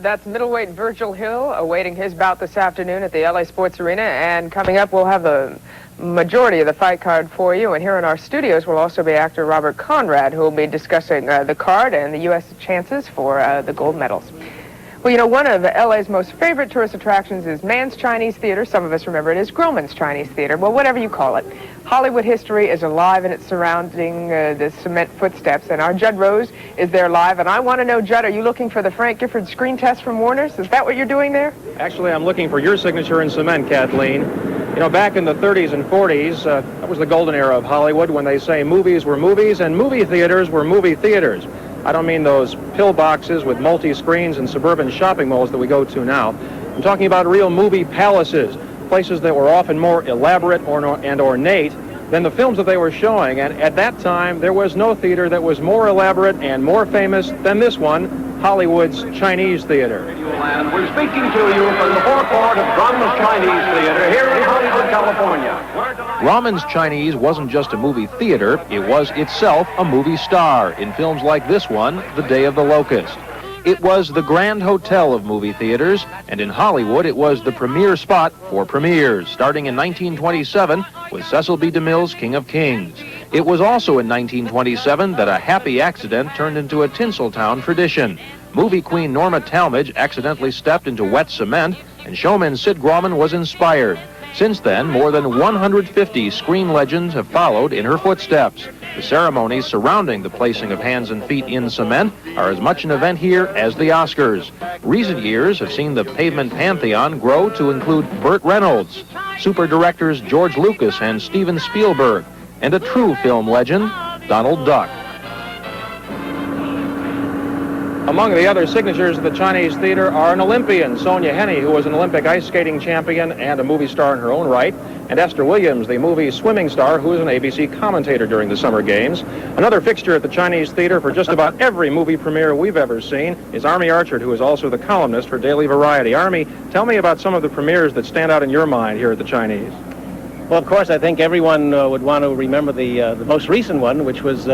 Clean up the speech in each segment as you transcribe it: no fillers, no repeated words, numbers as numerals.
That's middleweight Virgil Hill awaiting his bout this afternoon at the LA Sports Arena. And coming up, we'll have the majority of the fight card for you. And here in our studios will also be actor Robert Conrad, who will be discussing the card and the U.S. chances for the gold medals. Well, you know, one of LA's most favorite tourist attractions is Mann's Chinese Theater. Some of us remember it as Grauman's Chinese Theater. Well, whatever you call it. Hollywood history is alive in its surrounding the cement footsteps. And our Judd Rose is there live. And I want to know, Judd, are you looking for the Frank Gifford screen test from Warner's? Is that what you're doing there? Actually, I'm looking for your signature in cement, Kathleen. You know, back in the 30s and 40s, that was the golden era of Hollywood when they say movies were movies and movie theaters were movie theaters. I don't mean those pillboxes with multi-screens and suburban shopping malls that we go to now. I'm talking about real movie palaces, places that were often more elaborate and ornate than the films that they were showing. And at that time, there was no theater that was more elaborate and more famous than this one, Hollywood's Chinese Theater. And we're speaking to you from the forecourt of Grauman's Chinese Theater here in Hollywood, California. Grauman's Chinese wasn't just a movie theater, it was itself a movie star in films like this one, The Day of the Locust. It was the grand hotel of movie theaters, and in Hollywood it was the premier spot for premieres, starting in 1927 with Cecil B. DeMille's King of Kings. It was also in 1927 that a happy accident turned into a Tinseltown tradition. Movie queen Norma Talmadge accidentally stepped into wet cement, and showman Sid Grauman was inspired. Since then, more than 150 screen legends have followed in her footsteps. The ceremonies surrounding the placing of hands and feet in cement are as much an event here as the Oscars. Recent years have seen the pavement pantheon grow to include Burt Reynolds, super directors George Lucas and Steven Spielberg, and a true film legend, Donald Duck. Among the other signatures of the Chinese Theater are an Olympian, Sonia Henney, who was an Olympic ice skating champion and a movie star in her own right, and Esther Williams, the movie swimming star, who is an ABC commentator during the Summer Games. Another fixture at the Chinese Theater for just about every movie premiere we've ever seen is Army Archerd, who is also the columnist for Daily Variety. Army, tell me about some of the premieres that stand out in your mind here at the Chinese. Well, of course, I think everyone would want to remember the most recent one, which was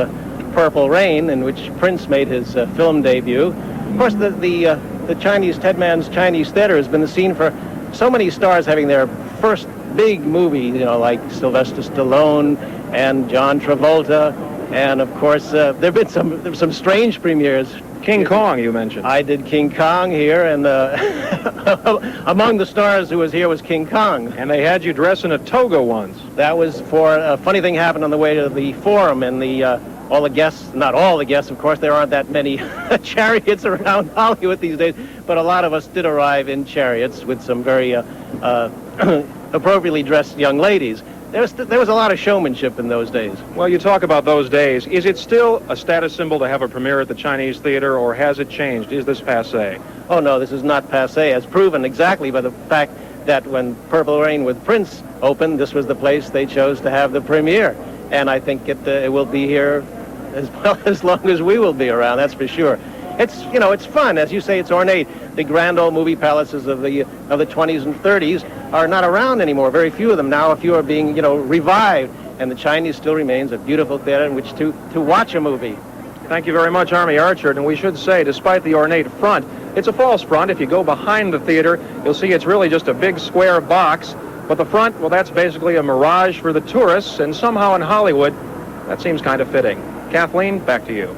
Purple Rain, in which Prince made his film debut. Of course, the Chinese, Ted Mann's Chinese Theater has been the scene for so many stars having their first big movie, you know, like Sylvester Stallone and John Travolta, and of course, there have been some strange premieres. King Kong, you mentioned. I did King Kong here, and among the stars who was here was King Kong. And they had you dress in a toga once. That was for a funny thing happened on the way to the Forum, and all the guests, not all the guests, of course, there aren't that many chariots around Hollywood these days, but a lot of us did arrive in chariots with some very appropriately dressed young ladies. There was a lot of showmanship in those days. Well, you talk about those days. Is it still a status symbol to have a premiere at the Chinese Theater, or has it changed? Is this passé? Oh, no, this is not passé, as proven exactly by the fact that when Purple Rain with Prince opened, this was the place they chose to have the premiere. And I think it will be here as well as long as we will be around, that's for sure. It's, you know, it's fun. As you say, it's ornate. The grand old movie palaces of the 20s and 30s are not around anymore. Very few of them now. A few are being, you know, revived. And the Chinese still remains a beautiful theater in which to watch a movie. Thank you very much, Army Archerd. And we should say, despite the ornate front, it's a false front. If you go behind the theater, you'll see it's really just a big square box. But the front, well, that's basically a mirage for the tourists. And somehow in Hollywood, that seems kind of fitting. Kathleen, back to you.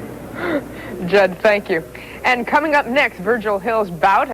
Judd, thank you. And coming up next, Virgil Hill's bout